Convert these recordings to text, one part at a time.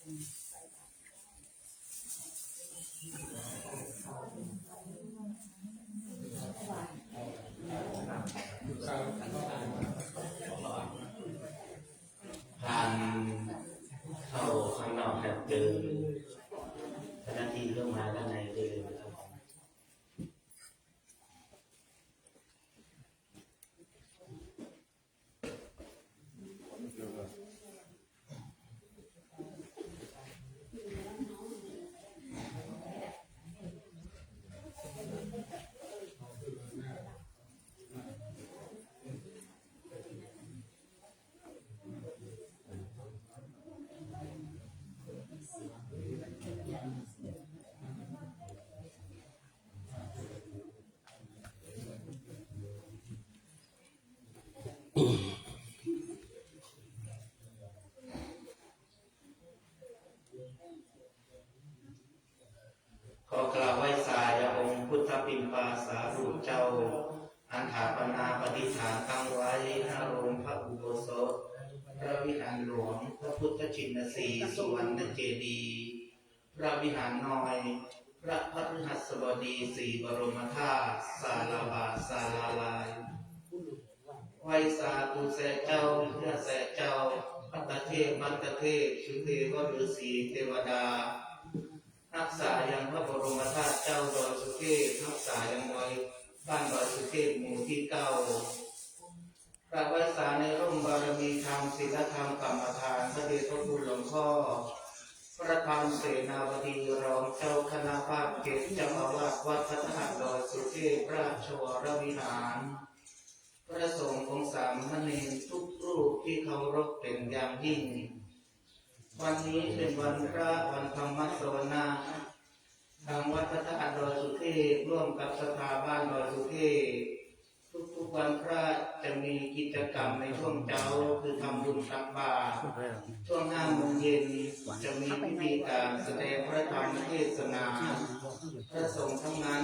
ผ่านเข้าข้างนอกแบบเจอเจ้าหน้าที่เรื่องมาด้านในเลยนะครับขอกล่าวไหว้สายองค์พุทธปิมปาสาธุเจ้าอันถาปนาปฏิฐานตั้งไว้ณโรงพระอุโบสถพระวิหารหลวงพระพุทธชินสีห์สุวรรณเจดีย์พระวิหารน้อยพระพฤหัสบดีสี่บรมธาตุศาลาบาศาลาลายไหว้สาธุแสเจ้าเพื่อแสเจ้าพัตเทพมัตเทพชุเทวฤาษีเทวดารักษายังพระบรมธาตุเจ้าดอยสุเทพรักษายังไว้บ้านดอยสุเทพหมู่ที่9กราบไหว้สาในร่มบารมีธรรมศีลธรรมกรรมฐานพระเดชพระคุณหลวงพ่อพระธรรมเสนาบดีรองเจ้าคณะภาคเขตเจ้าอาวาสวัดพระธาตุดอยสุเทพราชวรวิหารพระสงฆ์ของสามเณรทุกรูปที่เคารพเป็นอย่างยิ่งวันนี้เป็นวันพระวันธรรมสวนาทางวัดพระธาตุดอยสุเทพร่วมกับสภาบ้านดอยสุเทพทุกวันพระจะมีกิจกรรมในช่วงเช้าคือทำบุญตักบาตรช่วง5 โมงเย็นจะมีพิธีการแสดงพระธรรมเทศนาพระสงฆ์ทั้งนั้น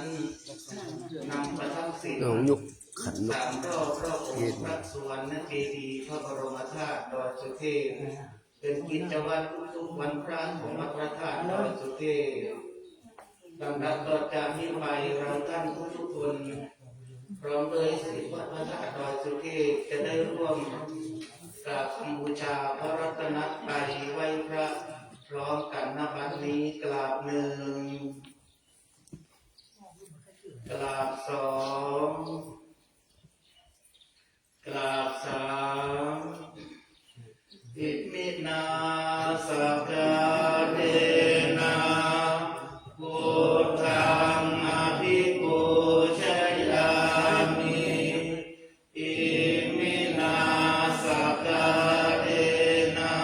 นำประทับศีล3 รอบองค์พระสุวรรณเจดีย์พระบรมธาตุดอยสุเทพเป็นกิจวัตรทุกวันพระของวัดพระธาตุดอยสุเทพลำดับต่อจากนี้ไปเราท่านทุกคนพร้อมด้วยศิษย์วัดพระธาตุดอยสุเทพจะได้ร่วมกราบบูชาพระรัตนตรัยไหว้พระพร้อมกันณบัดนี้กราบ1กราบ2กราบ3อิมินาสักการะพุทธังอภิปูชยามิอิมินาสักการะ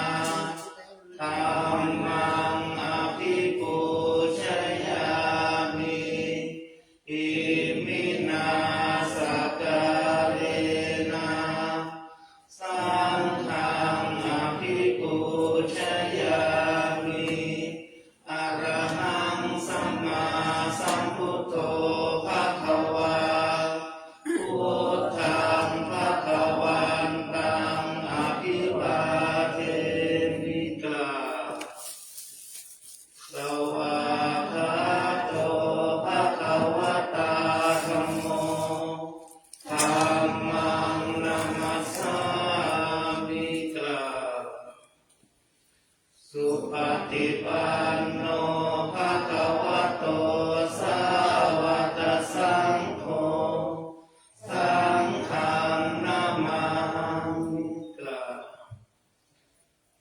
ธัมมังอภิปูชยามิอิมินาสักการะสังฆังอภิปูชยามิอรหังสัมมาสัมพุทโธภะคะวาพุทธังภะคะวันตังอภิวาเทมิกาสวากขาโตภะคะวะตาธัมโมธัมมังนัมมัสสามิกาสุปฏิปันโนภะคะวะโตสาวกสังโฆสังฆังนามามิกา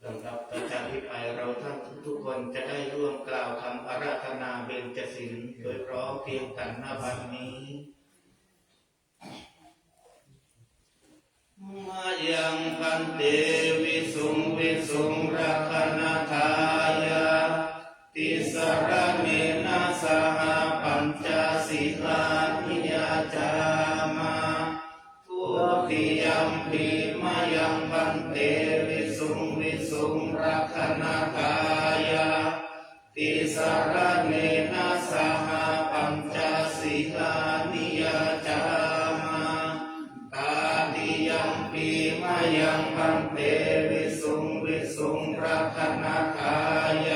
ลำดับต่อจากนี้ไปเราท่านทุกคนจะได้ร่วมกล่าวคำอาราธนาเบญจศีลโดยพร้อมเพรียงกันณบัดนี้มายังพันเตวิสุงรักขณทายาติสรเณนะสหปัญจศีลานิยาจามาทุติยัมปิมายังพันเตวิสุงรักขณทายาติสรเณนะสหปัญจศีลานิยาจามาตาติยัมปิมายังพันเตวิสุงรักขณทายา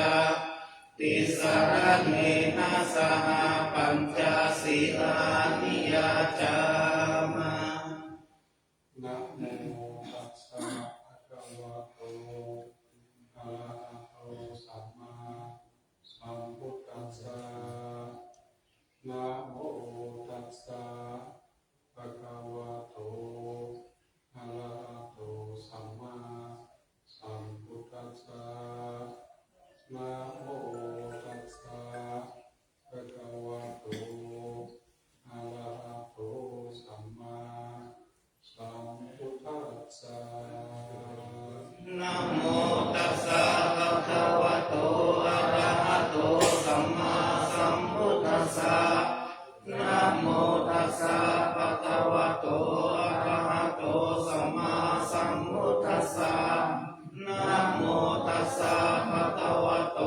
รเนนะสหปัญจศีลานิยาจามะนะโมตัสสะภะคะวะโตอะระหะโตสัมมาสัมพุทธัสสะนะโมตัสสะภะคะวะโตอะระหะโตสัมมาสัมพุทธัสสะนะโมตัสสะภะคะวะโตอะระหะโตสัมมาสัมพุทธัสสะนะโมตัสสะภะคะวะโตอะระหะโตสัมมาสัมพุทธัสสะนะโมตัสสะภะคะวะโตอะระหะโตสัมมาสัมพุทธัสสะนะโมตัสสะภะคะวะโต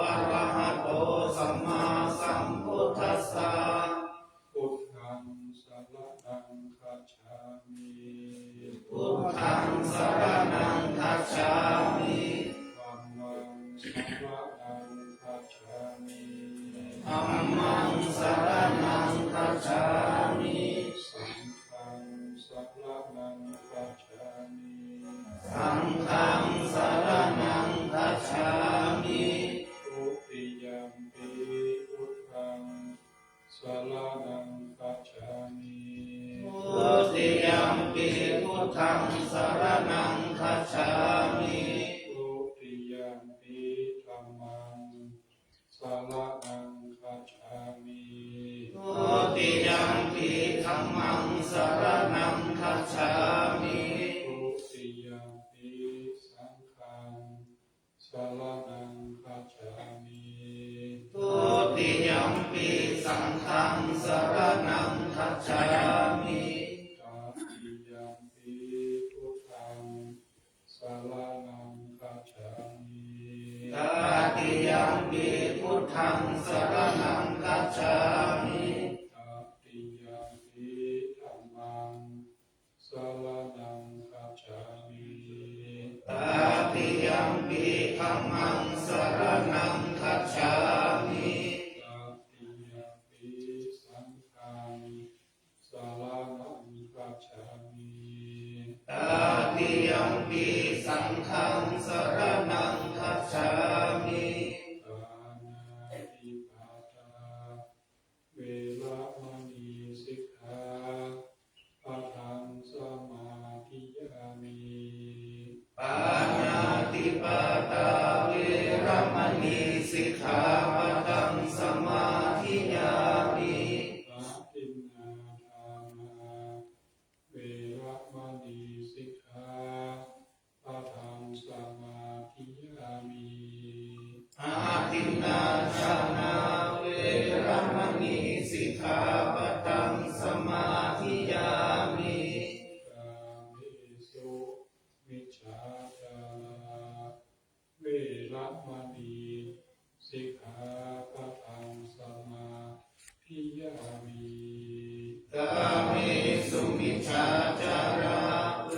อะระหะโตสัมมาสัมพุทธัสสะพุทธังสรณังคัจฉามิ พุทธังสรณังคัจฉามิธัมมังสรณังคัจฉามิ ธัมมังสรณังคัจฉามิสังฆังสรณังคัจฉามิ สังฆังสรณังคัจฉามิ ทุติยัมปิพุทธังสรณังคัจฉามิ ทุติยัมปิพุทธังสรณังคัจฉามิ ทุติยัมปิธัมมังสรณังคัจฉามิ ทุติยัมปิธัมมังสรณังคัจฉามิ ทุติยัมปิสังฆังสรณังคัจฉามิ ทุติยัมปิสังฆังสรณังคัจฉามิ ตติยัมปิพุทธังสรณังคัจฉามิ ตติยัมปิพุทธังสรณังคัจฉามิ ตติยัมปิธัมมังสรณังคัจฉามิ ตติยัมปิธัมมังสรณังคัจฉามิ ตติยัมปิสังฆังสรณังคัจฉามิ ตติยัมปิสังฆังสรณังคัจฉามิ ปานาติปาตาเวระมณีสิกขาปะทังสมาธิยามิ ปานาติปาตาเวรมณีสิกขาปะทังสมาธิยามิ อาทินนาทานาเวระมณีสิกขาปะทังสมาธิยามิ อาทินนาชานาเวรมณีสิกขาปะทังสมาธิยามิ กาเมสุมิจฉาจาราเวระมณีสิกขาปะทังสมาธิยามิ กาเมสุมิจฉาจาราเว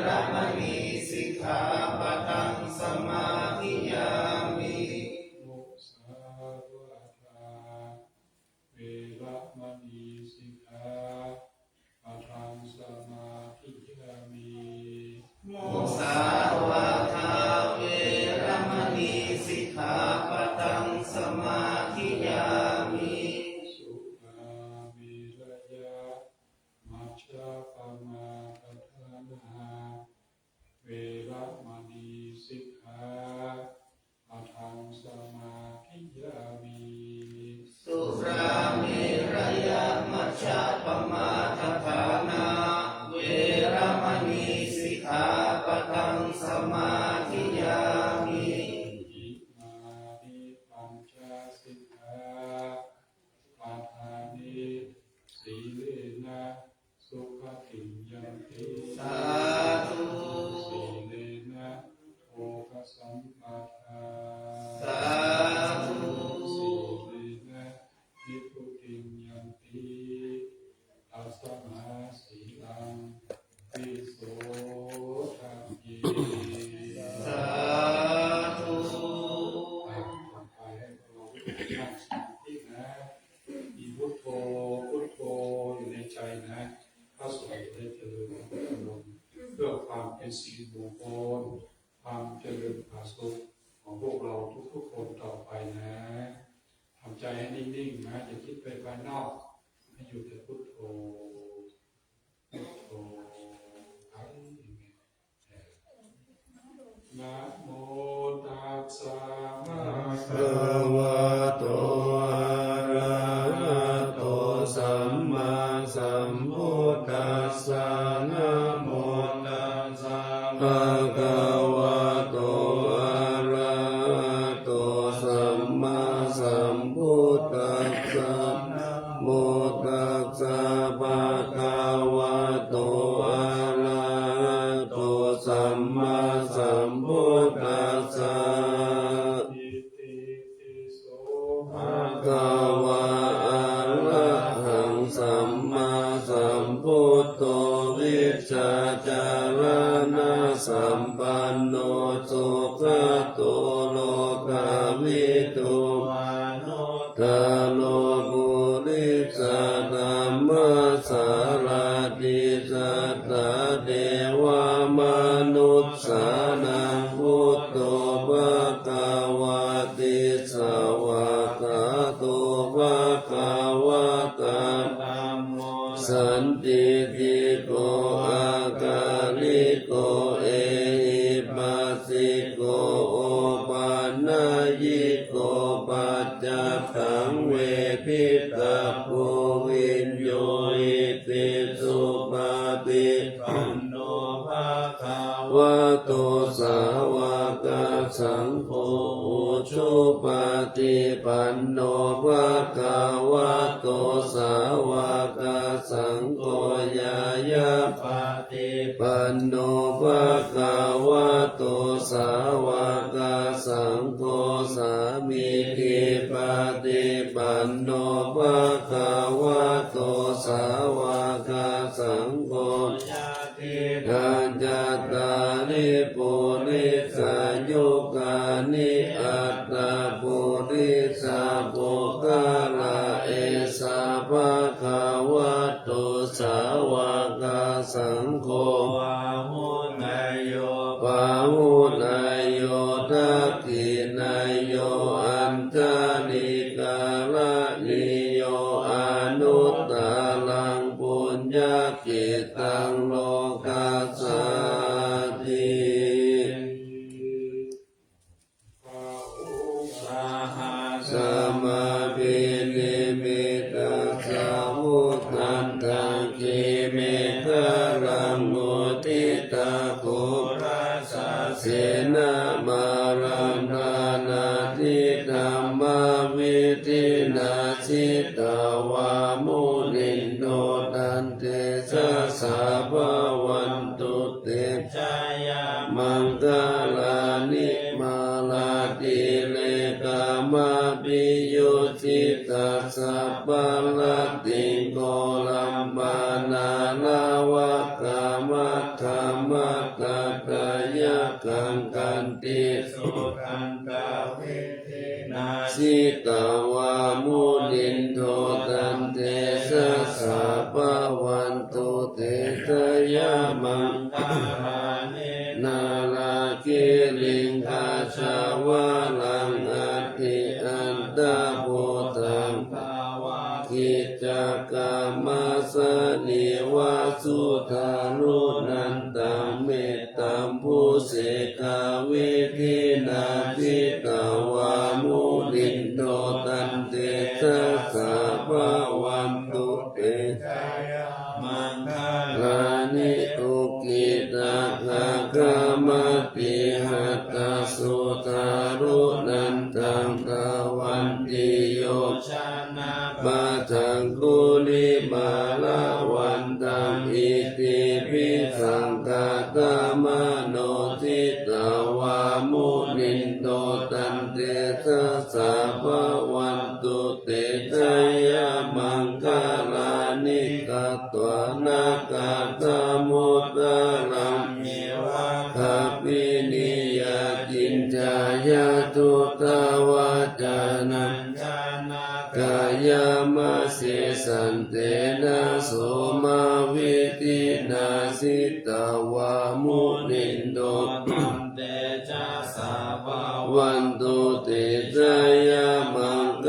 รมณีสิกขาปะทังสมาธิยามิ มุสาวาทาเวระมณีสิกขาปะทังสมาธิยามิ มุสาวาทาเวรมณีสิกขาปะทังสมาธิยามิ สุราเมรยะมัชฌะปมาทฐานาเวระมณีสิกขาปะทังสมาธิยามิ สุราเมรยมัชฌะปมาทฐานาเวรมณีสิกขาปะทังสมาธิยามิ อิมานิปัญจสิกขาปะทานิสีเลนะสุขติยันติ สาธุ สีเลนะโภคสัมปทา สาธุ สีเลนะนิพพุติยันติตัสมาสีลังวิโสทัพพิ สา ความเจริญผาสุขของพวกเราทุกๆคนต่อไปนะทำใจให้นิ่งๆนะอย่าคิดไปภายนอกให้อยู่แต่พุทโธพุทโธครับนะโมตัสสะภะคะวะโตอะระหะโตสัมมาสัมพุทธัสสะนะโมตัสสะภะคะวะโตอะระหะโตสัมมาสัมพุทธัสสะนะโมตัสสะภะคะวะโตอะระหะโตสัมมาสัมพุทธัสสะภะคะวะอะระหังสัมมาสัมพุทโธวิชชาจารณะสัมปันโนสุขโตโลกวิทูมานุตตโลกุริสธัมมัสสารติสัตตเทวมนุษย์สานังพุทโธภะคะวะติสวากขาโตภะคะวะตาธัมโมสันติติโกอากาลิโกเอหิปัสสิโกโอปันนายิโกปัจจตังเวทิตาโพวินโยอิติสุปฏิปันโนภะคะวะโตสาวกสังโฆอุชุปฏิปันโนภะคะวะโตสาวกสังโฆยายาปฏิปันโนภะคะวะโตสาวกสังโฆสามีทิปฏิปันโนภะคะวะโตสาวกสังโฆกัจจตานิปุริสายุกานิอัตตาปุริสาปุคลาเอสาภะคะวะโตสาวกสังโฆวาหุนายโยปาหุนายโยทักขินายโยอันตานิกาลนิโยอนุตตลังปุญญกิตังโลกัสสติสมาภินิมิตาสาวุธันตังคิเมฆลังโมติตาโคราสเสนามารังธานาทิธรรมวิธินาสิตาวามุนินโดตันเตสะสาภวันตุเตชายามังคลานิมาลาติเลกามาปิโยจิตาสัพพะละติงโกลัมปานาลาวะกามัตถามัตตะกายกังกันติสุขันตาวิธินาสิตาวามุนินโทตันเตสะสะภะวันตุเตชะยะมังคลานินาลาคิลิงคาชาวะลังอัตถิอันตะโพธังภาวะกิจจกามัสสนิวาสุทารุนันตังเมตตัมภูเสกาวิธินาทิตาวามุนินโดตันเตชะสะภะวันตุเตชะยะมังคลานิอุกิตาภะคะมติหัตถสุทารุนันตังตะวันติโยชนะปัทังกุลิมาลาวันตังอิติปิสังกตมโนทิตาวามุนินโตตันเตสะสะภะวันตุเตชะยะมังคลานิกัตตวนาคาตมุตตะลังเมวะคัพพินิยตินจายาตุตาวาจานัญจานากายามะเสสันเตนะโสมาวิตินาสิตาวามุนินโด วันตุเตชะยามังค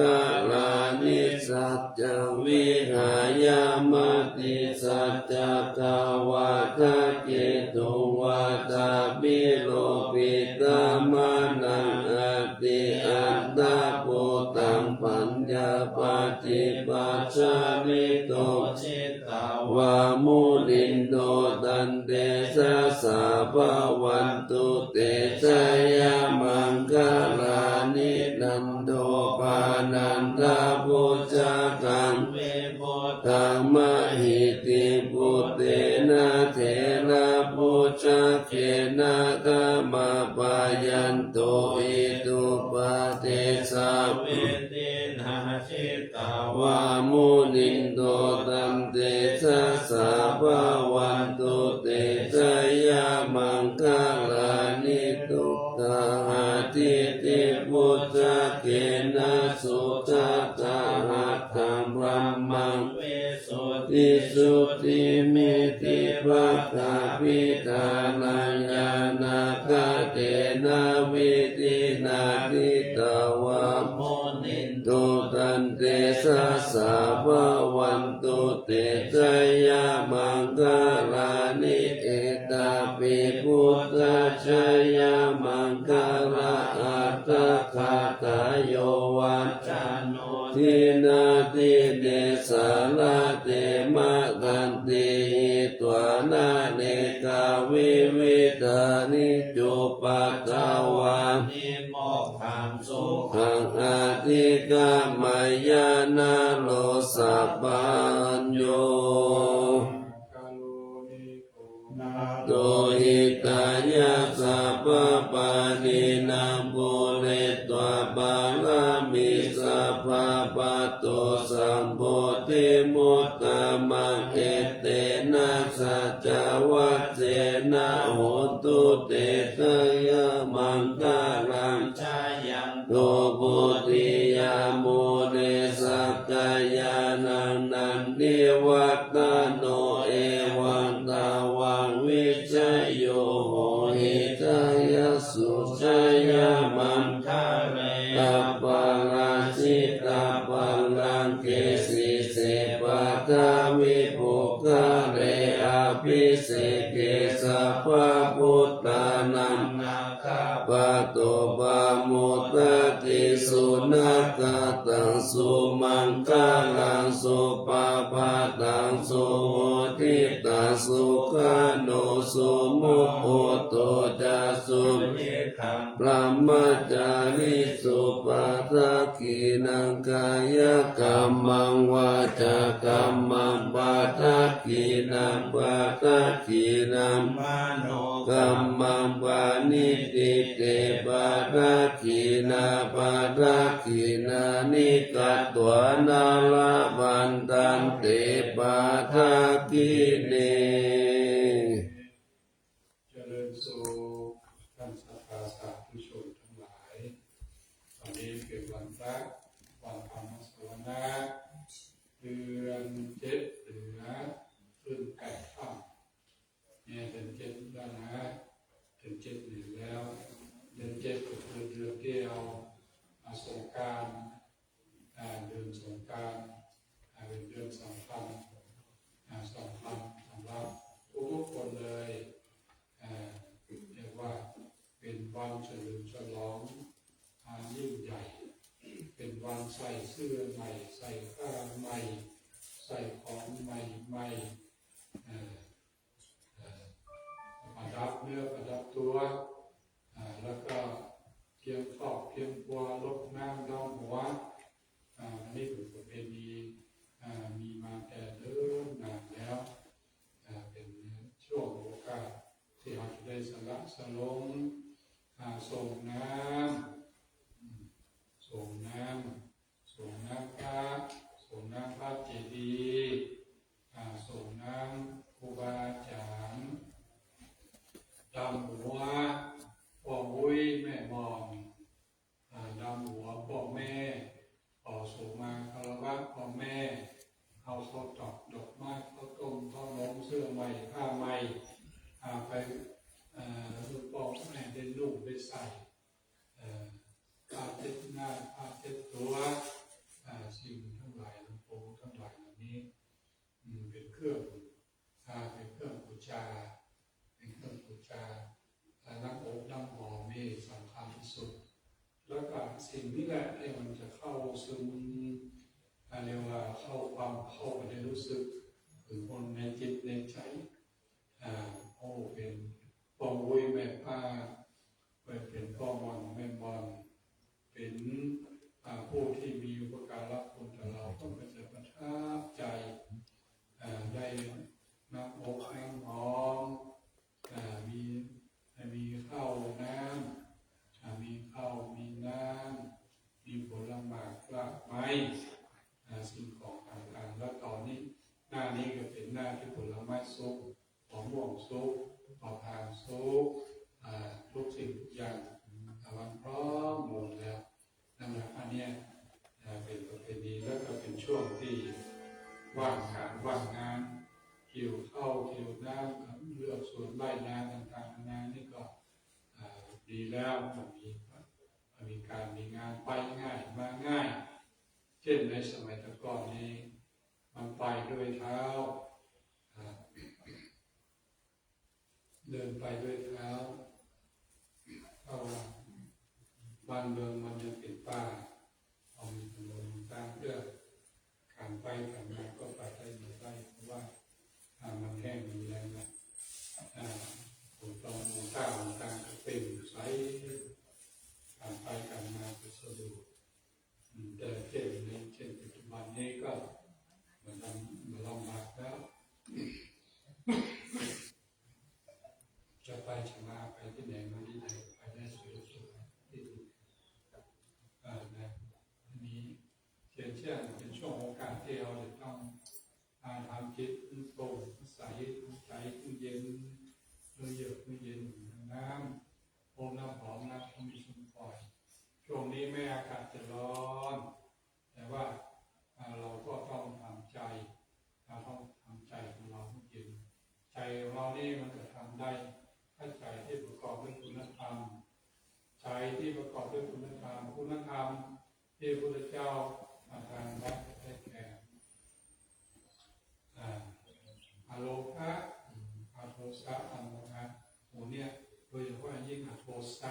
ลานิสัจจวิหายามติสัจจกาวาทะเกตุวาตาปิโลปิตามานังอติอันตาปุตังปัญญาปฏิปัสสานิโตจิตตาวามุนินโตตันเตสะสะภะวันตุเตชะยามังคลานินันโตปานันทาปุจจกังเวโพธังมหิติปุเตนะเถระปุจจเขนะกะมาปายันโตอิตุปะเตสะเวเตนะชิตาวามุนินโตตันเตชะสะภะวันตุเตชะยามังคลานิตุตาหะทิติปุจจเขนะสุตตะหะธังพรัมมังเวสุติสุติมิติภะกะปิตานัญญานาคเตนะวิตินาทิตาวะโมนินโตตันเตสะสะภะวันตุเตชะยามังคลานิเอตาปิพุทธชยามังคลาอัตถคาตายโยวัจจโนทินาทิเดสาลาเตมะกันติตวานาเนกาวิวิตานิจุปัตตวานิโมขังสุขังอาทิกามายานาโลสัพพัญโยโตหิตายะสัพพะปานินาปุเรตวะบาลามิสัพพะปัตโตสัมโพธิมุตตะมังเอเตนะสัจจวัจเจนะโหตุเตชะยะมังคลังชายังโตปุติยาโมเนสักกายานังนันทิวัตตโนเอวังตาวังวิจโยโหหิตายะสุชยามังคาเรตัปปะราชิตาปัลลังเกสิเสปัตตาวิปุคาเรอภิเสเกสัพพะพุทธานังนาคาปะโตปะมุตตติสุนักตังสุมังคลังสุปะปะตังสุโหติตังสุขานุสุมุขโหโตจัสสุนิคังพระมจาริสุปะทักขินังกายกรรมังวาจากรรมังปะทักขินังปะทักขินังมโนกรรมังปานิติเตปะทักขินาปะทักขินานิกัตวานาลาบันตันเตปะทักขิเนเจริญสุขท่านสัทธาสาธุชนทั้งหลายวันนี้เป็นวันพระวันธรรมสวนาเดือนเจ็ดเหลือขึ้นแปดค่ำเนี่ยเดือนเจ็ดแล้วนะเดือนเจ็ดหนึ่งแล้วเดือนเจ็ดก็คือเดือนที่เราสงกรานต์เดือนสงกรานต์เป็นเดือนสำคัญสำหรับทุกคนเลยเรียกว่าเป็นวันเฉลิมฉลองยิ่งใหญ่เป็นวันใส่เสื้อใหม่ใส่ผ้าใหม่ใส่ของใหม่ประดับเนื้อประดับตัวแล้วก็เพียงครอบเพียงครัวลดน้ำดำหัวอันนี้เป็นประเพณีมีมาแต่เดิมนานแล้วเป็นช่วงโอกาสที่เราจะได้สละสลงส่งน้ำส่งน้ำพระเจดีย์ส่งน้ แล้วก็สิ่งนี้แหละที่มันจะเข้าซึมเรียกว่าเข้าความเข้าไปในรู้สึกถึงคนในจิตในใจโอ้เป็นพ่อวุ้ยแม่ป้าเป็นพ่อมอนแม่มอนเป็นผู้ที่มีอุปการะคุณต่อเราก็เป็นจะประทับใจได้น้ำอกน้ำหอมมีข้าวน้ำมีข้าวมีน้ำมีผลไม้กล้าไม้สิ่งของต่างๆแล้วตอนนี้หน้านี้ก็เป็นหน้าที่ผลไม้ซุปหอมม่วงซุปมะพร้าวซุปทุกสิ่งทุกอย่างมันพร้อมหมดแล้วนั่นแหละอันนี้เป็นประเพณีแล้วก็เป็นช่วงที่ว่างการว่างงานเกี่ยวข้าวเกี่ยวน้ำเลือกสวนใบนาต่างๆนานานี่ก็ดีแล้วมีการมีงานไปง่ายมาง่ายเช่นในสมัยตะก่อนนี้มันไปด้วยเท้าเดินไปด้วยเท้าเพราะว่าบ้านเมืองมันยังเป็นป่าเอามีถนนสร้างเพื่อการไปการมาก็ไปได้ไม่ได้เพราะว่ามันแห้งมันแรงนะผมต้องมองก้าวต่างก็เป็นใช้การไปการมาก็สะดวกแต่เช่นปัจจุบันนี้ก็มันลำบากแล้วจะไปชนะไปที่ไหนมาที่ไหนไปได้สวยๆที่นะอันนี้เช่นเป็นช่วงโอกาสที่เราจะต้องทำจิตโปร่งใสใจเย็นเยือกเย็นน้ำโอมน้ำหอมน้ำมีชุ่มปล่อยช่วงนี้แม้อากาศจะร้อนแต่ว่าเราก็ต้องทำใจเราต้องทำใจของเราให้เย็นใจของเรานี่มันจะทำได้ถ้าใจที่ประกอบด้วยคุณธรรมใจที่ประกอบด้วยคุณธรรมที่พระพุทธเจ้าทางไว้ได้แก่อโลภะอโทสะอโมหะหมู่เนี่ยโดยเฉพาะยิ่งอโทสะ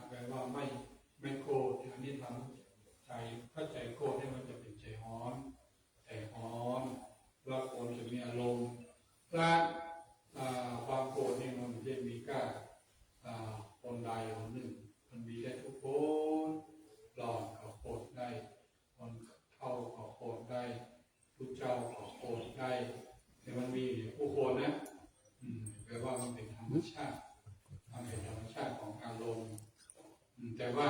แปลว่าไม่โกรธอันนี้ทำใจถ้าใจโกรธเนี่ยมันจะเป็นใจร้อนแล้วโกรธจะมีอารมณ์ความโกรธนี่มันจะมีก้าคนใดคนหนึ่งมันมีได้ทุกคนหลอดเขาโกรธได้คนเท่าเขาโกรธได้ผู้เจ้าเขาโกรธได้แต่มันมีผู้คนนะแปลว่ามันเป็นธรรมชาติของอารมณ์แต่ว่า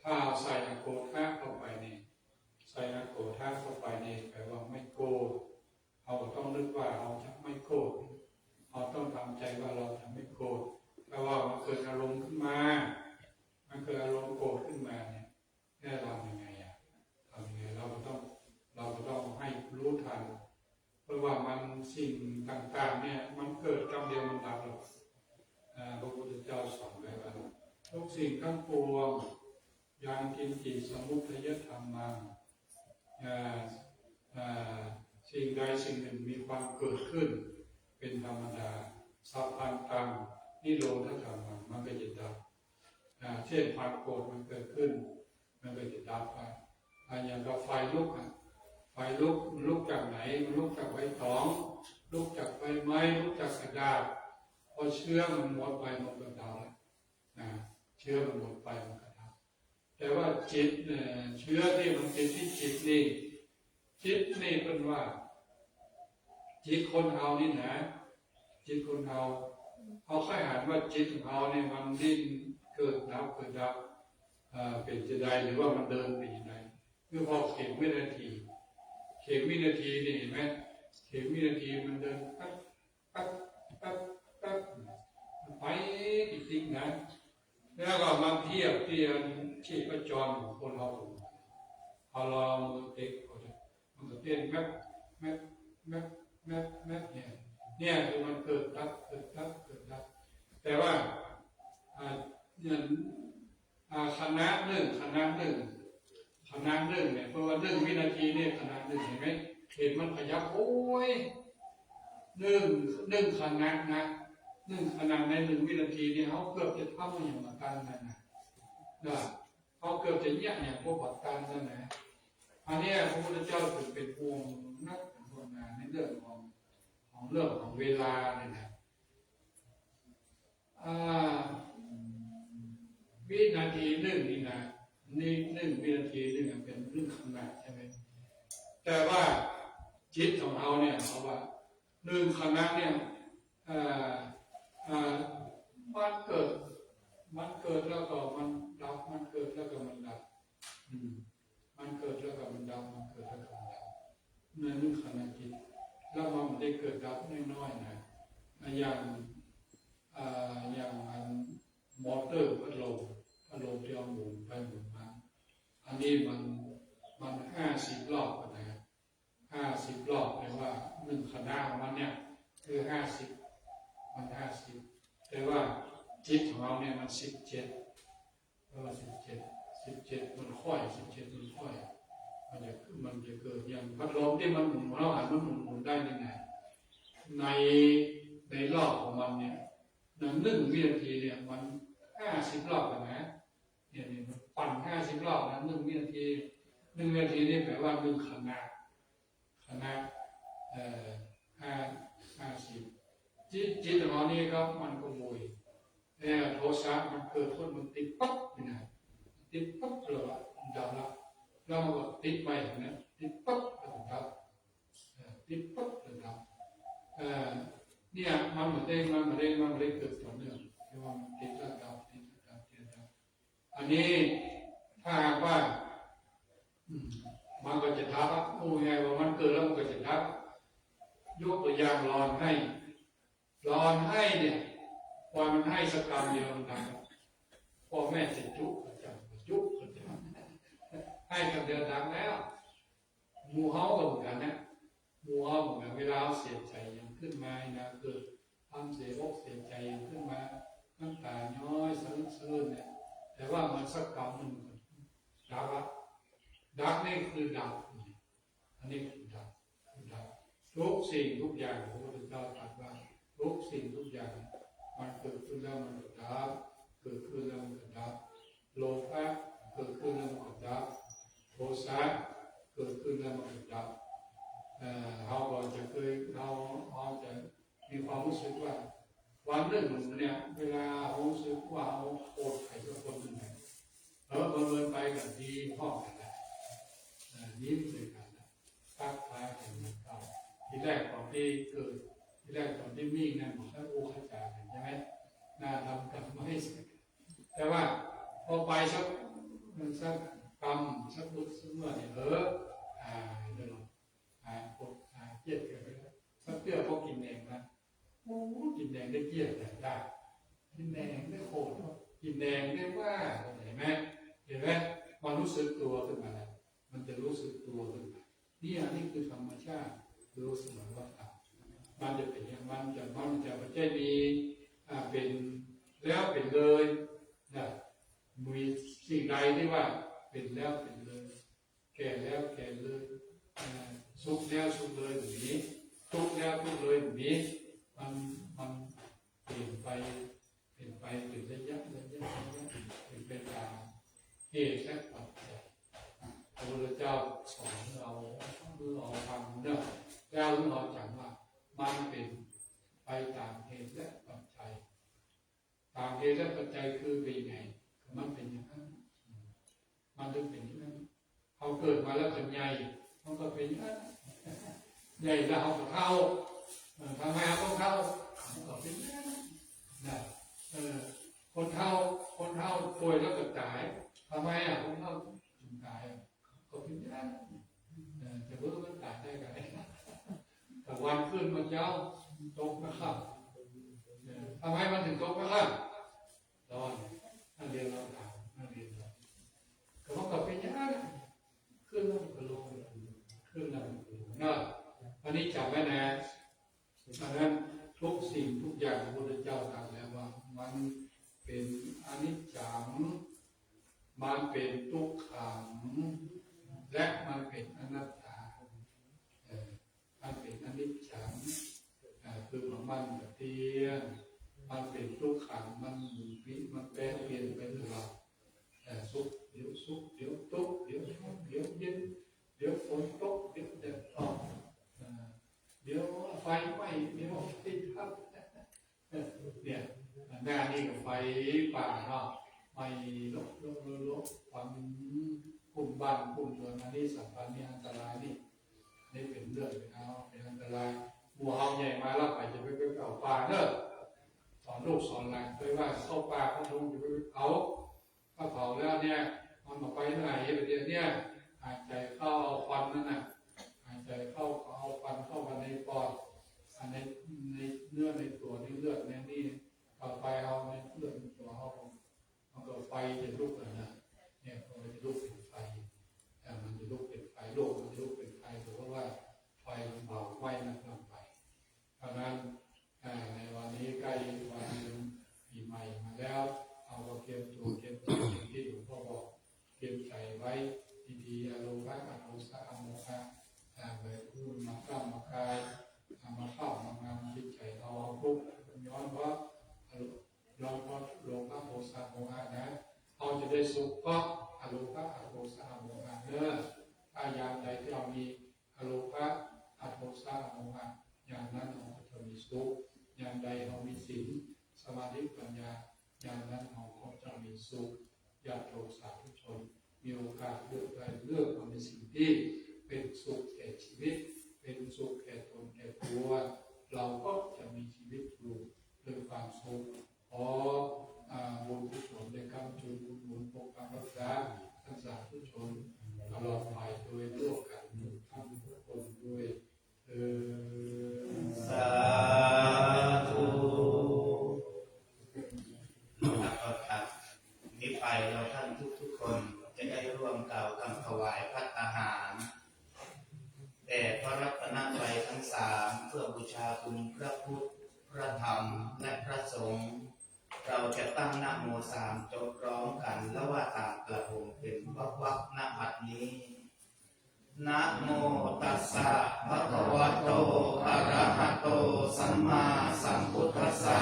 ถ้าใส่อโกธาเข้าไปนี่แปลว่าไม่โกรธเราต้องนึกว่าเราจะไม่โกรธเราต้องทำใจว่าเราจะไม่โกรธแปลว่ามันเกิดอารมณ์ขึ้นมามันเกิดอารมณ์โกรธขึ้นมาเนี่ยเราทำยังไงเราก็ต้องให้รู้ทันเพราะว่ามันสิ่งต่างๆเนี่ยมันเกิดกรรมเดียวมันดับหรอกพระพุทธเจ้าสอนไว้ว่าทุกสิ่งทั้งปวงยังกินจิสมุทัยธรรมังสิ่งใดสิ่งหนึ่งมีความเกิดขึ้นเป็นธรรมดาสัพพันตังนิโรธธรรมังมันก็จะดับเช่นความโกรธมันเกิดขึ้นมันก็จะดับไปอย่างกับไฟลุกลุกจากไหนมันลุกจากใบตองลุกจากใบไม้ลุกจากกระดาษพอเชื้อมันหมดไปมันก็ดับแล้วเชื้อมันหมดไปมันก็ดับแต่ว่าจิตเชื้อที่มันเป็นที่จิตนี่เป็นว่าจิตคนเรานี่นะจิตคนเราเขาค่อยหันว่าจิตของเราเนี่ยมันดิ้นเกิดดับเป็นจะได้หรือว่ามันเดินไปยังไงคือพอเข็มวินาทีนี่เห็นไหมเข็มวินาทีมันเดินปั๊บไปติ๊กๆนะแล้วก็มาเทียบที่ชีพจรของคนเราพอเรามือติ๊กมันก็เต้นแมบเนี่ยคือมันเกิดดับแต่ว่าคณะหนึ่งเนี่ยเพราะว่า1 วินาทีเนี่ยคณะหนึ่งเห็นไหมเห็นมันขยับโอ้ยหนึ่งคณะนะ1 ขณะใน1 วินาทีเนี่ยเขาเกือบจะทำอย่างกันนั่นนะ นะเขาเกือบจะเงียบเนี่ยพวกบัตรการนั่นนะอันนี้พระพุทธเจ้าถึงเป็นห่วงนักเป็นห่วงงานในเรื่องของเรื่องของเวลาเนี่ยนะวินาทีหนึ่งนี่นะนี่1 วินาทีหนึ่งเป็นเรื่องขนาดใช่ไหมแต่ว่าจิตของเราเนี่ยเขาว่า1 ขณะเนี่ยมันเกิดแล้วก็มันดับมันเกิดแล้วก็มันดับมันเกิดแล้วก็มันดับมันเกิดแล้วก็มันดับนั่น1 ขณะจิตแล้วมันได้เกิดดับน้อยๆนะอย่างมอเตอร์พัดลมที่เอาหมุนไปหมุนมาอันนี้มัน50 รอบนะ50 รอบแปลว่า1 ขณะของมันเนี่ยคือ50มัน50แต่ว่าจิตของเราเนี่ยมัน17เพราะว่า17มันค่อย17มันค่อยมันจะเกิดอย่างพัดลมที่มันหมุนเราหันมันหมุนได้ยังไงในรอบของมันเนี่ย1 วินาทีเนี่ยมัน50 รอบนะเนี่ยมันปั่น50 รอบนะ1 วินาที1 วินาทีนี่แปลว่า1 ขณะ50จิตของเรานี่ก็มันก็โวยโทสะมันเกิดมันติดปั๊บนี่นะติดปั๊บเลยดับแล้วมันก็ติดไปนะติดปั๊บแล้วดับติดปั๊บแล้วดับเนี่ยมันเหมือนเด้งเกิดต่อเนื่องเรียกว่ามันติดแล้วดับอันนี้ถ้าว่ามันก็จะทับโอ้ยไงว่ามันเกิดแล้วมันก็จะทับยกตัวอย่างร้อนให้เนี่ยพอมันให้สักคำเดียวมันดังพ่อแม่จะจุกจะให้คำเดียวดังแล้วมูเฮาก็เหมือนกันนะมูเฮาเหมือนกันเวลาเสียใจยังขึ้นมานะเกิดทำเสียอกเสียใจยังขึ้นมาน้ำตาย้อยซึ้งเนี่ยแต่ว่ามันสักคำหนึ่งดับนี่คือดับอันนี้คือดับทุกสิ่งทุกอย่างพระพุทธเจ้าตรัสว่าทุกสิ่งทุกอย่างมันเกิดขึ้นแล้วมันก็ดับเกิดขึ้นแล้วมันก็ดับโลภะเกิดขึ้นแล้วมันก็ดับโทสะเกิดขึ้นแล้วมันก็ดับเราจะจะมีความรู้สึกว่าวันหนึ่งเนี่ยเวลาเรารู้สึกว่าเราโกรธใครสักคนหนึ่งบังเอิญไปกับที่ห้องกันนะยิ้มด้วยกันนะทักทายกันนะทีแรกตอนที่เกิดทีแรกตอนที่มีนั่นบอกว่าโอ้ขจาใช่ไหมน่าทำกันไม่เสร็จแต่ว่าพอไปสักกรรมสักบุญสักเมื่อเนี่ยเดี๋ยวเกียรติกันไปแล้วสักเตื้อพอกินแดงนะโอ้กินแดงได้เกียรติได้กินแดงได้โคตรกินแดงได้ว่าเห็นไหมมันรู้สึกตัวขึ้นมาแล้วมันจะรู้สึกตัวขึ้นมานี่คือธรรมชาติรู้เสมอว่ามันจะเป็นอย่างมันจะไม่ใช่มีเป็นแล้วเป็นเลยนะมีสิ่งใดที่ว่าเป็นแล้วเป็นเลยแก่แล้วแก่เลยสุขแล้วสุขเลยแบบนี้ทุกข์แล้วทุกข์เลยแบบนี้มันเปลี่ยนไปเป็นระยะเป็นไปตามเหตุและปัจจัยพระพุทธเจ้าสอนเราทำเนี่ยแล้วเราจำว่ามันเป็นไปตามเหตุและปัจจัยตามเหตุและปัจจัยคือเป็นไงมันเป็นอย่างนั้นมันถึงเป็นอย่างนั้นเขาเกิดมาแล้วเป็นใหญ่มันก็เป็นอย่างนั้นใหญ่แล้วเขาก็เท่าทำไมเขาเท่ามันก็เป็นอย่างนั้นนะคนเท่าป่วยแล้วก็ตายทำไมคนเท่าถึงตายก็เป็นอย่างนั้นจะรู้ว่าตายได้ไงแต่วันขึ้นมันเจ้าตกนะครับทำไมมันถึงตกนะครับร้อนนั่นเรียนเราถามนั่นเรียนเราก็มันก็เป็นอย่างนั้นขึ้นแล้วมันก็ลงขึ้นแล้วมันก็ลงนะอันนี้จำไว้นะดังนั้นทุกสิ่งทุกอย่างพระพุทธเจ้าตรัสแล้วว่ามันเป็นอนิจจังมันเป็นทุกขังและมันเป็นอนัตตามันเป็นอนิจจังคือมันเที่ยงมันเป็นทุกขังมันแปรเปลี่ยนไปตลอด ป่าเนาะไม่ลบความกลุ่มบ้านกลุ่มเมืองอันนี้สัมพันธ์นี่อันตรายนี่เป็นเรื่องเป็นอันตรายบัวเฮาใหญ่มาแล้วไปจะไปเอาป่าเนอะสอนลูกสอนหลานด้วยว่าเข้าป่าเข้าทุ่งจะไปเผาถ้าเผาแล้วเนี่ยมันออกไปไหนแบบเนี่ยหายใจเข้าเอาควันนั่นน่ะหายใจเข้าเอาควันเข้ามาในปอดในเนื้อในตัวในเลือดในนี่ต่อไปเอาในเลือดในตัวเขามันก็ไฟจะลุกนะเนี่ยมันจะลุกเป็นไฟแต่มันจะลุกเป็นไฟโลกมันจะลุกเป็นไฟเพราะว่าไฟมันเบาไฟมันลงไปเพราะนั้นในวันนี้ใกล้วันปีใหม่มาแล้วเอาเก็บตัวเก็บใจที่หลวงพ่อบอกเก็บใจไว้ดีๆอารมณ์รักอารมณ์สะอาดโมฆะแบบพูดมากล้ามากายมาเข้ามางานจิตใจเราปุ๊บย้อนว่าเราก็ลงพระโพสาโมฆะนะเราจะได้สุขก็อารมณ์พระโพสาโมฆะเนอะถ้ายามใดที่เรามีอารมณ์พระโพสาโมฆะอย่างนั้นเราจะมีสุขอย่างใดเรามีศีลสมาธิปัญญาอย่างนั้นเราก็จะมีสุขญาติโยมสาธุชนมีโอกาสเลือกได้เลือกเอาในสิ่งที่เป็นสุขแก่ชีวิตเป็นสุขแก่ตนแก่ตัวเราก็จะมีชีวิตอยู่ด้วยความสุขขอบุญกุศลได้กำจุนบุญปกปักรักษาท่านสาธุชนตลอดไปโดยร่วมกันทุกคนด้วยสาธุครับนี้ไปเราท่านทุกคนจะได้ร่วมกล่าวคำถวายภัตตาหารแด่พระรัตนตรัยทั้งสามเพื่อบูชาคุณพระพุทธพระธรรมและพระสงฆ์เราจะตั้งนะโมสามจบร้องกันแล้วว่าตามกระผมเป็นวักณบัดนี้นะโมตัสสะภะคะวะโตอะระหะโตสัมมาสัมพุทธัสสะ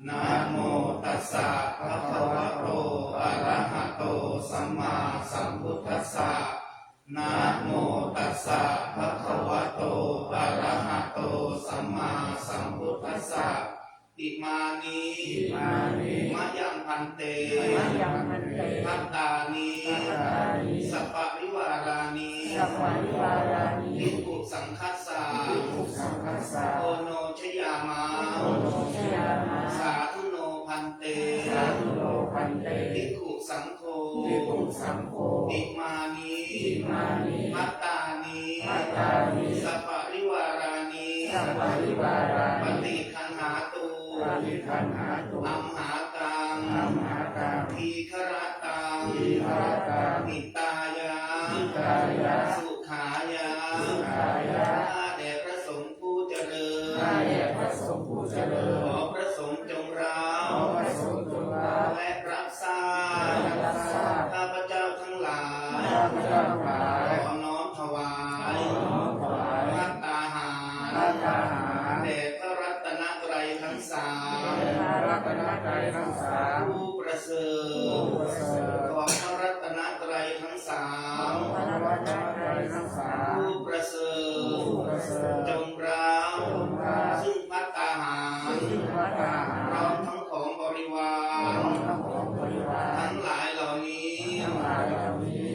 นะโมตัสสะภะคะวะโตอะระหะโตสัมมาสัมพุทธัสสะนะโมตัสสะภะคะวะโตอะระหะโตสัมมาสัมพุทธัสสะอิมานิมะยังพันเตพัตตานิสัพพะริวารานิภิกขุสังฆัสสะโอโนชยามาสาธุโนพันเตภิกขุสังโฆอิมานิพัตตานิสัพพะริวารานิปฏิคันหาตุอัมหากังทีฆรตังนิตายาสุขายาข้าแด่พระสงฆ์ผู้เจริญขอพระสงฆ์จงรับและรับทราบข้าพเจ้าทั้งหลายขอน้อมถวายภัตตาหารแด่พระรัตนตรัยทั้งสามผู้ประเสริฐของพระรัตนตรัยทั้งสามผู้ประเสริฐจงรับซึ่งภัตตาหารพร้อมทั้งของบริวารทั้งหลายเหล่านี้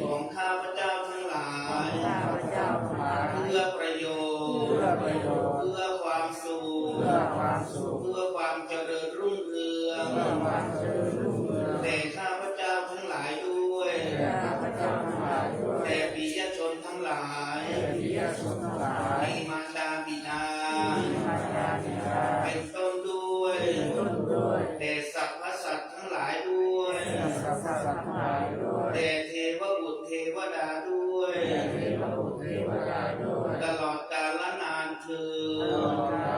ของข้าพเจ้าทั้งหลายเพื่อประโยชน์เพื่อความสุขเพื่อความเจริญรุ่งเรืองแต่ข้าพเจ้าทั้งหลายด้วยแต่ปิยชนทั้งหลายมีมารดาบิดาเป็นต้นด้วยแต่สรรพสัตว์ทั้งหลายด้วยแต่เทวบุตรเทวดาด้วยตลอดกาลนานเถิด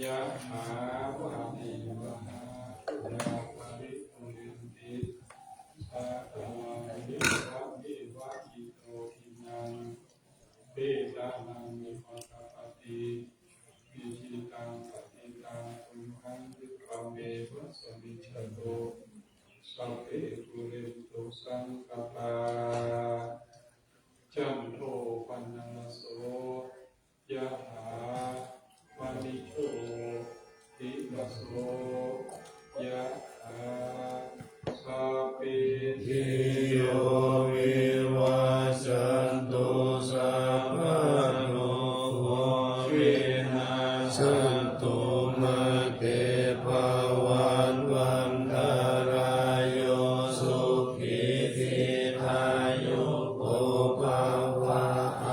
ยะถาวาริวหาปุราปาริปุเรนติสาคาริวะวิวัติโตทินังเบตานังมิปัสสะปฏิวิจิตังปฏิตังตุมหังคิปะเมวะสมิจฉโตสัพเพปุเรนตุสังกปาจันโทปนัสโสยะถาวานิโชติระโสยะถาสัพเพ ทิโยวิวัชชันตุสัพพะโลกวินาศสันตุมาเตภวันวันตารายโยสุขีทีพายุโกภวะอ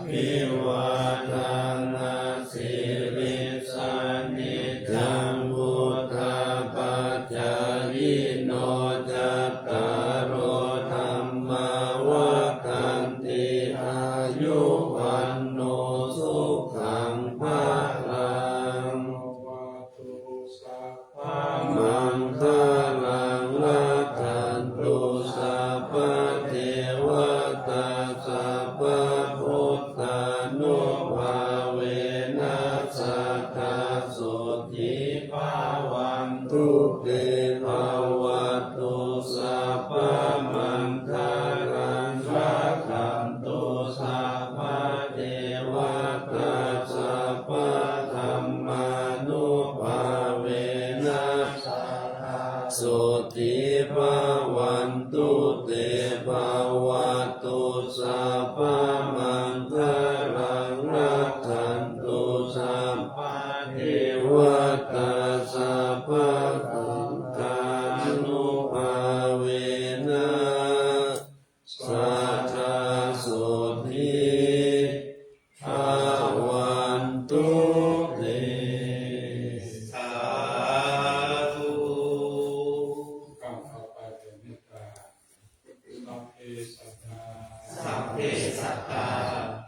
ภิวาทานาสิริสานิจังวุฒาปัจจายิโนจัตตารโอธรรมวัฏันติอายุวันโนสุขังภะลัง วะตุสัพพะ มังคลังรักขันตุสัพพะเทวตาสัพพะพุทธานุภาเวนัสสัทธาโสติภาวันตุเตภาวะตุสัพพะมังคลังรักขันตุสัพพะเทวตาสัพพะธัมมานุภาเวนัสสัทธาโสติภาวันตุเตภาวะตุสัพพะมังคลังรักขันตุสัพพะเทวตาสัพพะสังฆานุภาเวนัสสัทธาโสติภาวันตุเต สาธุ ก้าวเข้าไปเป็นเมตตาสัพเพสัตตา สัพเพสัตตา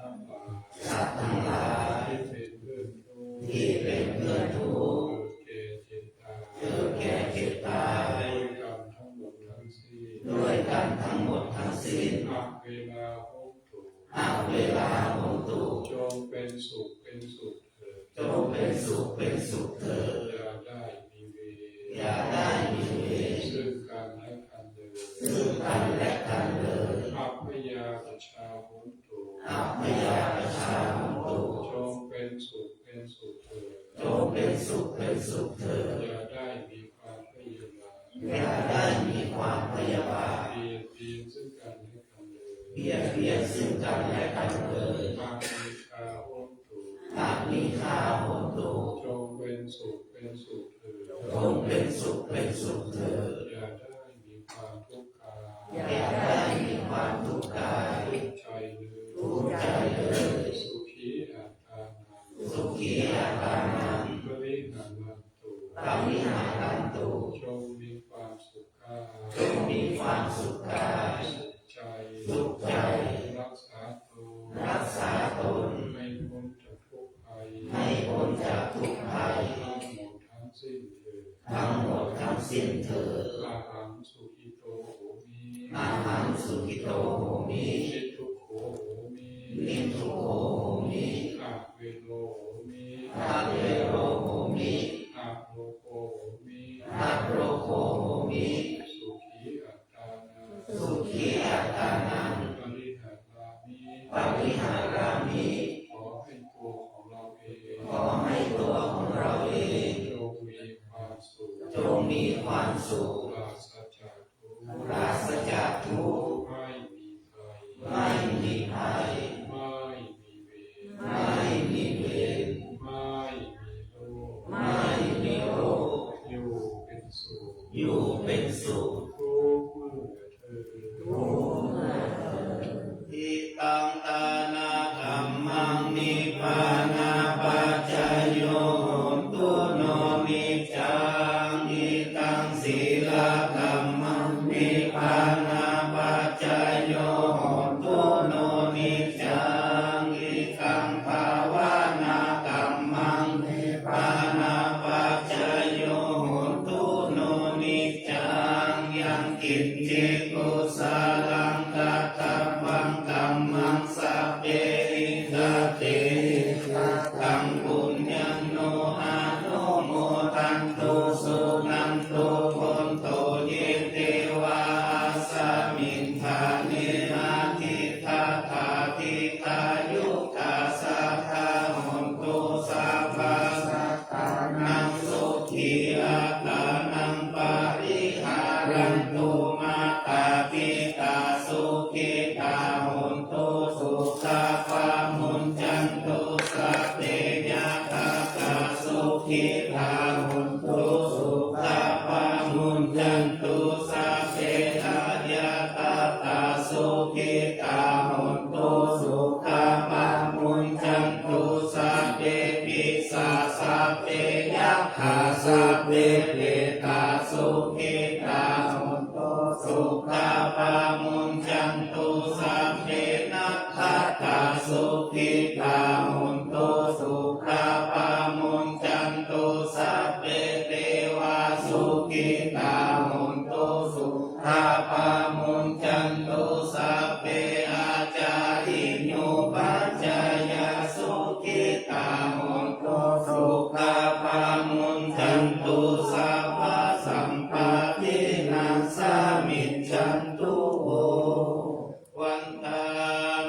ทั้งหลาย สัตว์ทั้งหลาย ที่เป็นเพื่อนทุกข์ ที่เป็นเพื่อนทุกข์ เกิดแก่เจ็บตาย เกิดแก่เจ็บตาย ด้วยกรรมทั้งหมดทั้งสิ้น ด้วยกันทั้งหมดทั้งสิ้น ณเวลาโหตุ หากเวลาของตู จงเป็นสุขเป็นสุขเถิด จงเป็นสุขเป็นสุขเถิด อย่าได้มีเวร อย่าได้มีเวร ซึ่งกันและกันเลย ซึ่งกันและกันเลย อัพพยาประชาโหตุ อัพยาประชาของตู จงเป็นสุขเป็นสุขเถิด จงเป็นสุขเป็นสุขเถิด อย่าได้มีความพยาบาท อย่าได้มีความพยาบาท เบียดเบียนซึ่งกันและกันเลย เบียดเบียนซึ่งกันและกันเลย อามิคาโหตุ หากมีค่าของตู จงเป็นสุขเป็นสุขเถิด จงเป็นสุขเป็นสุขเถิด อย่าได้มีความทุกข์กาย อย่าได้มีความทุกข์กาย ทุกข์ใจเลย ทุกข์ใจเลย สุขีอัตตานัง สุขีอาการนัง ปริหารันตุ ปริหารันตุ จงมีความสุขกาย จงมีความสุขกาย สุขใจ สุขใจ รักษาตัว รักษาตน ไม่พ้นจากทุกข์ภัย ให้พ้นจากทุกข์ภัย ทั้งหมดทั้งสิ้นเถิด ทั้งหมดทั้งสิ้นเถิด อาหังสุขิโตโหมิ อาหังสุขิโตโหมิ นิทุกโขโหมิ นิทุกโขโหมิ อาเวโลโหมิ อาเวโรโหมิ อาโลโกโหมิ อาโรโคโหมิ สุขีอัตตานัง สุขีอัตตานัง ปริหารามิ ปริหารามิ ขอให้ตัวของเราเอง ขอให้ตัวของเราเอง จงมีความสุข จงมีความสุข ปราศจากทุกข์ ปราศจากทุกข์ ไม่มีภัย ไม่มีภัย ไม่มีเวร ไม่มีเวร ไม่มีโรค ไม่มีโรค อยู่เป็นสุข อยู่เป็นสุข ทุกเมื่อเธอ อิตังตานาธัมมังนิพพานาปัจจยโยโหตุโนนิจจังอิตังศีลธัมมังนิพพานาปัจจยโยโหตุโนนิจจังอิตังภาวนาธัมมังนิพพานา ตังปุญญังโนอาโนโมทันตุสุนันตุโคนโตเยเตวาสมิงทาเนอาทิตาทาทิตายุกาสัทธาหนตุสัพพะสัตตานังสุขีอัตตานังปาริหารันตุมาตาปิตาสุขิตาหนตุสุสัพพะมุญจันตุสัพเพญาตาตาสุขิตาหนตุสุสัพพะมุญจันตุสัพเพญาตาตาสุขิตาหนตุสุสัพพะมุญจันตุสัพเพปิสาสัพเพยัคฆาสัพเพเปตาสุขิตาหนตุสุขัพพะมุญจันตุสัพเพนัคขตาสุขิตาหนตุสุขัพพะมุญจันตุสัพเพเทวาสุขิตาหนตุสุขัพพะมุญจันตุสัพเพอาจาริโยปัจจายสุขิตาหนตุสุขัพพะมุญจันตุสัพพะสัมปะเทนะสามิจฉันตุโอวันตา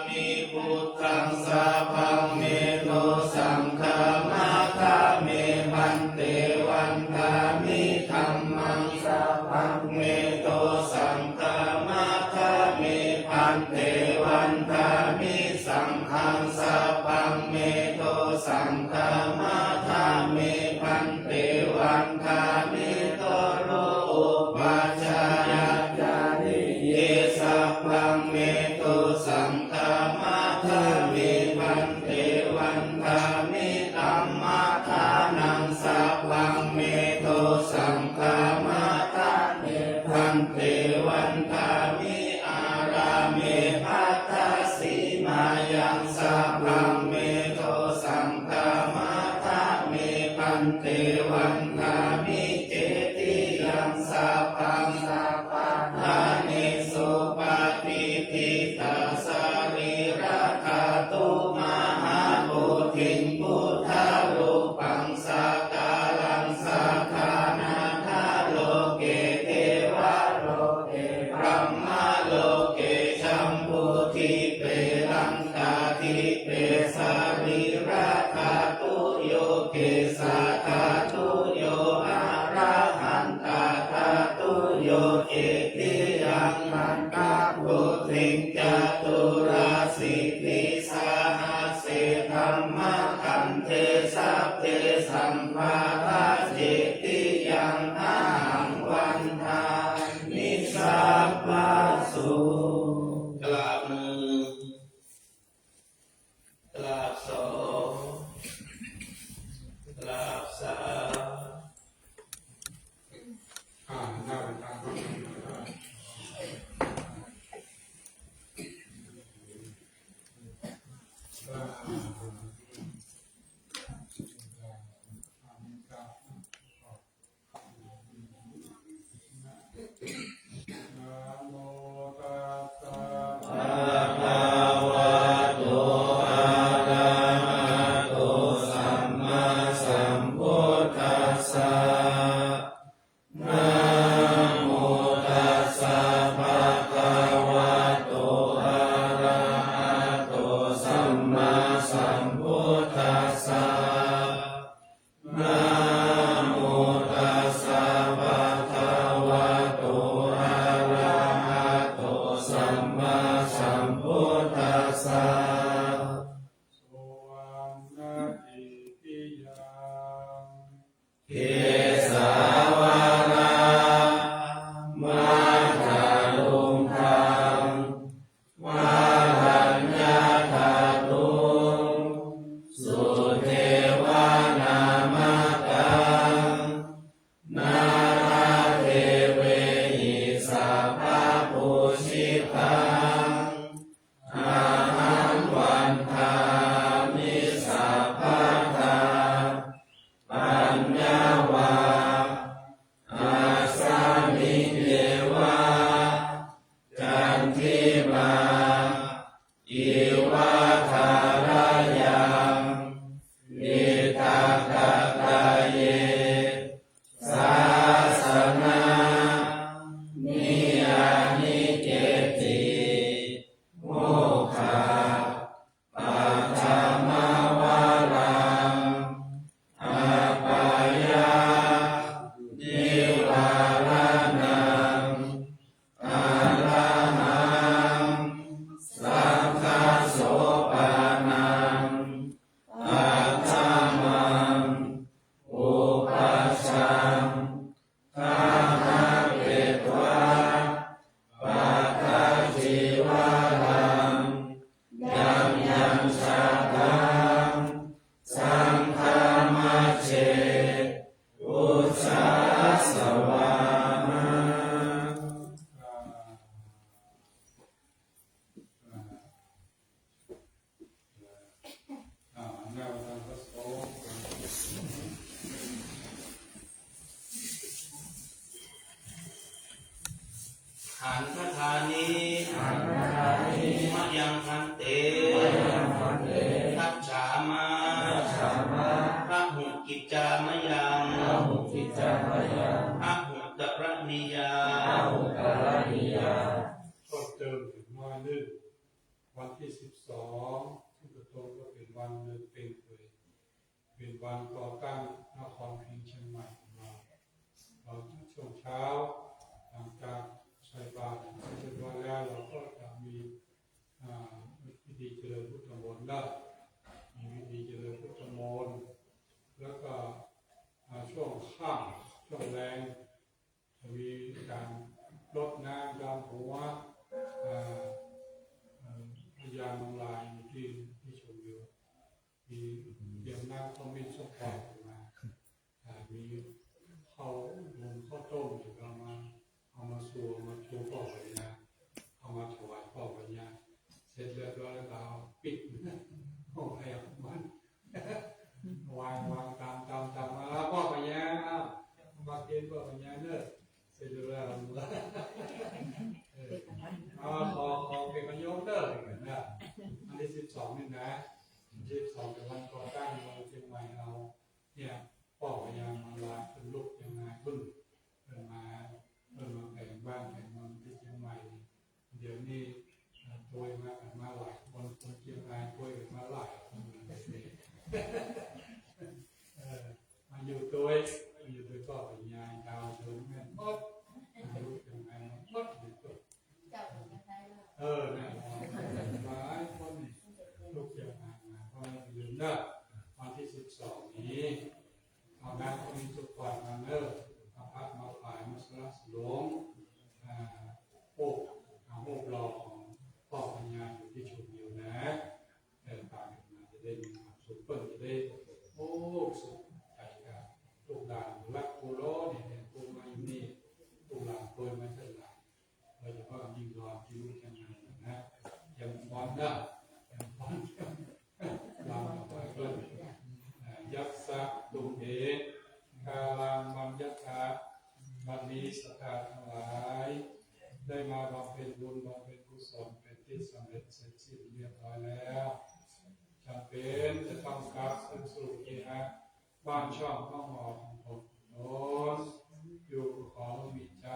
มิพุทธังสัพพังเมโตสังฆามาคาเมพันเตวันตามิธัมมังสัพพังเมโตสังฆามาคาเมพันเตวันตามิสังฆังสัพพังเมโตสังฆามาคาเมพันเตวันตามิโตโลอุปัชฌายาจาริเยสัพพังเมโตสังฆามาคาเมพันเตวันตามิธัมมาทานังสัพพังเมโตสังฆามาทาเมพันเตวันตามิอาราเมภัตตาสีมายังสัพพังเมโตสังฆามาทาเมพันเตวันตามิเจติยังสัพพังสัพพะทานิสุปฏิทิตาสาริราคาตุมหาโพธิงพุทธารูปังสักการังสักขานาคาโลเกเทวะโลเกพรหมโลเกชัมพุทิเปรังกาทิเปสาริราคาตุโยเกสัทธาตุโยอะระหันตาธาตุโยเอติยังมันตาพุทิงจตุราสิทธิสาหัสเสธรรมคันเทสัพเพสัมภาราเจติยังอาหังวันทานิสัพพะสุกราบหนึ่งกราบสองกราบสาม หน้าเป็นตานะโมตัสสะ ภะคะวะโตอะระหะโตสัมมาสัมพุทธัสสะนะโมตัสสะภะคะวะโตอะระหะโตสัมมาสัมพุทธ กิจจามยังอะหุกิจจามยังอะหุตระนิยาอะหุตระนิยาก็เติมถึงว่านึกวันที่12ที่กระทงก็เป็นวันเดือนเป็นเลยเป็นวันก่อตั้งนครพิงค์เชียงใหม่ของเราช่วงเช้าหลังจากใส่บาตรเสร็จแล้วเราก็จะมีพิธีเจริญพุทธมนต์ได้มีพิธีเจริญพุทธมนต์แล้วก็ช่วงค่ำช่วงแรงจะมีการรดน้ำดำหัวพยานลายที่ชมอยู่มีเตรียมน้ำต้องมีสุกปล่อยมามีข้าวหุงข้าวต้มอยู่เอามาสู่มาชูพ่อปัญญาเอามาถวายพ่อปัญญาเสร็จเรียบร้อยแล้วเราปิดห้องแอบมันวางตามมาแล้วพ่อปัญญามาเกณฑ์พ่อปัญญาเนอะเสร็จแล้วขอเป็นประโยชน์เด้อนะอันที่12นี่นะ12เป็นวันก่อตั้งเราเชียงใหม่เราเนี่ยพ่อพยายามมาลาเป็นลูกยังไงขึ้นมาแต่งบ้านแต่งเมืองที่เชียงใหม่เดี๋ยวนี้ตัวมาหลายคนเชียงรายตัวมาหลายคนมาอยู่ตัวก็พยายามดาวถึงแม่หมดลูกยังไงหมดอยู่ตัวเนี่ยหลายคนลูกยังไงมาเพราะลืมนะวันที่12นี้เอางานก็มีทุกวันมาเนอะเอาพักมาฝ่ายมาสละสลงโอบรอของพ่อปัญญาอยู่ที่ชุมอยู่นะแต่ต่างกันมาจะได้มีความสุขเปิ้ลจะได้สุขใจกันลูกหลานรักกูโลเนี่ยกูมาอยู่นี่ลูกหลานตัวไม่ใช่หลานโดยเฉพาะยิ่งรอที่ลูกยังไงนะยังวันนะยังวันเราไปเปิ้ลยักษะตุเอกาลังมัญญคาบัดนี้สัทธาทั้งหลายได้มาบำเพ็ญบุญบำเพ็ญกุศลเป็นที่สำเร็จเสร็จสิ้นเรียบร้อยแล้วจำเป็นจะต้องกลับสู่เกหะบ้านช่องห้องหอของผมโน้นอยู่ขอมีใจ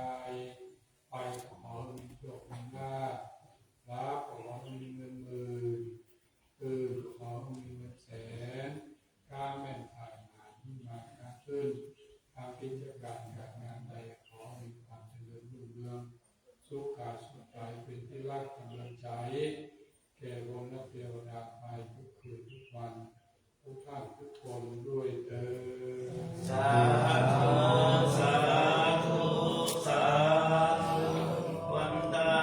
ไปขอมีโชคมีลาภรับขอมีเงินหมื่นขอมีเงินแสนการแม่นถ่ายงานที่มาการขึ้นทางกิจการงานใดขอมีความเจริญรุ่งเรืองสุขกายสุขใจเป็นที่รักกำลังใจแก่วงและเทวดาไปทุกคืนทุกวันทุกท่านทุกคนด้วยเถิดสาธุสาธุสาธุวันตา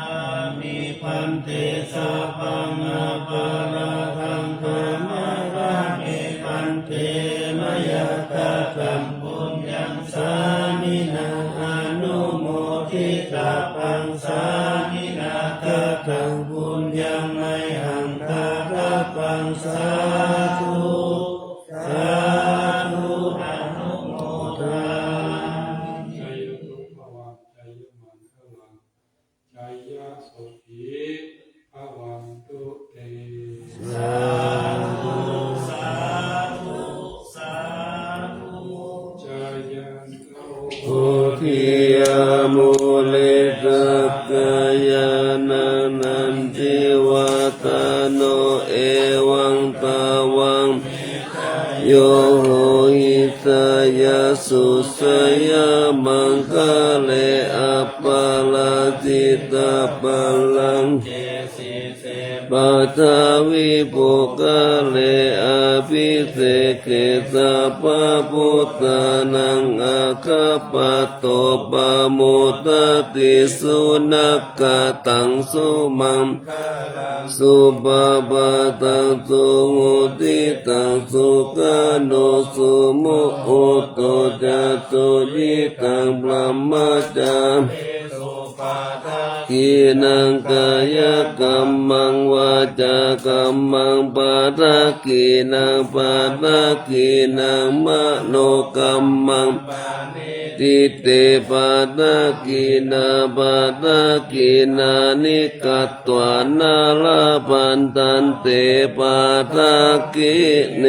มิพันเตสัพพังอปาราทังธรรมรามิพันเตมยตตังปุญญังสามินาอนุโมทิตาปังสามินาตังปุญญังไมหังคาราปังสาธุสาธุอนุโมทาใจยตุภวังใจยมังคลังใจยโสภิภวันตุเตสาธุสาธุสาธุใจยันโตอุทิยามุลิกักกายานันทิวัตโนเอวังตาวังโยโหหิตายาสุสยามังคะเลอปาลาจิตาปัลลังปัทวิปุกะเลอภิเสเกสะปะพุทธานังอาคาปะโตปะโมตติสุนักกะตังสุมังสุปะปะตังสุมุติตังสุกะโนสุมุโอโตจะตุยิตังปะมะจามกินังกายกัมมังวาจากัมมังปารากินังปารากินังมโนกัมมังติเตปารากินาปารากินานิกัตตวานาลาปันตันเตปารากิเน